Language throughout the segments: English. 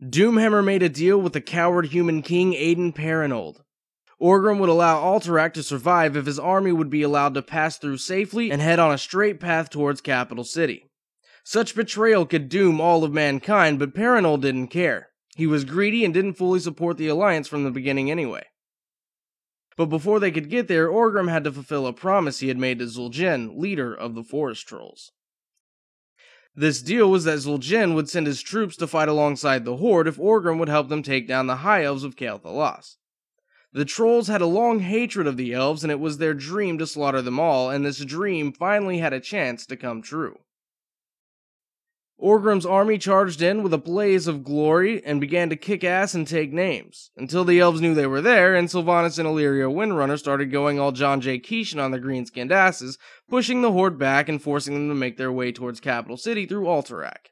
Doomhammer made a deal with the coward Human King Aiden Perenolde. Orgrim would allow Alterac to survive if his army would be allowed to pass through safely and head on a straight path towards Capital City. Such betrayal could doom all of mankind, but Perenolde didn't care. He was greedy and didn't fully support the alliance from the beginning anyway. But before they could get there, Orgrim had to fulfill a promise he had made to Zul'jin, leader of the Forest Trolls. This deal was that Zul'jin would send his troops to fight alongside the Horde if Orgrim would help them take down the High Elves of Quel'thalas. The Trolls had a long hatred of the Elves, and it was their dream to slaughter them all, and this dream finally had a chance to come true. Orgrim's army charged in with a blaze of glory and began to kick ass and take names, until the Elves knew they were there, and Sylvanas and Illyria Windrunner started going all John J. Keeshan on their green-skinned asses, pushing the Horde back and forcing them to make their way towards Capital City through Alterac.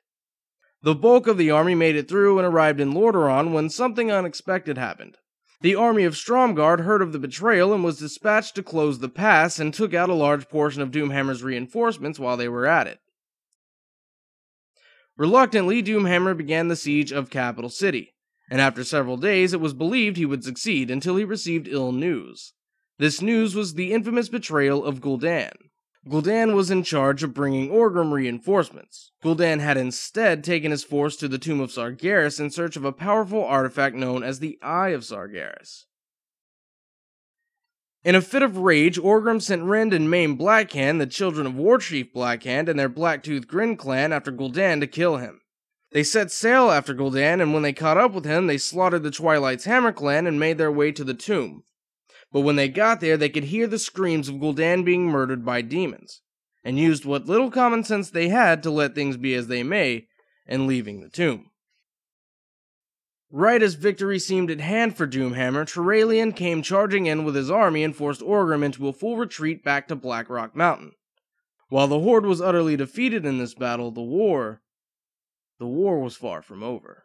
The bulk of the army made it through and arrived in Lordaeron when something unexpected happened. The army of Stromgarde heard of the betrayal and was dispatched to close the pass and took out a large portion of Doomhammer's reinforcements while they were at it. Reluctantly, Doomhammer began the siege of Capital City, and after several days it was believed he would succeed until he received ill news. This news was the infamous betrayal of Gul'dan. Gul'dan was in charge of bringing Orgrim reinforcements. Gul'dan had instead taken his force to the tomb of Sargeras in search of a powerful artifact known as the Eye of Sargeras. In a fit of rage, Orgrim sent Rend and Maim Blackhand, the children of Warchief Blackhand, and their Blacktooth Grin clan after Gul'dan to kill him. They set sail after Gul'dan, and when they caught up with him, they slaughtered the Twilight's Hammer clan and made their way to the tomb. But when they got there, they could hear the screams of Gul'dan being murdered by demons, and used what little common sense they had to let things be as they may, and leaving the tomb. Right as victory seemed at hand for Doomhammer, Turalyon came charging in with his army and forced Orgrim into a full retreat back to Blackrock Mountain. While the Horde was utterly defeated in this battle, the war was far from over.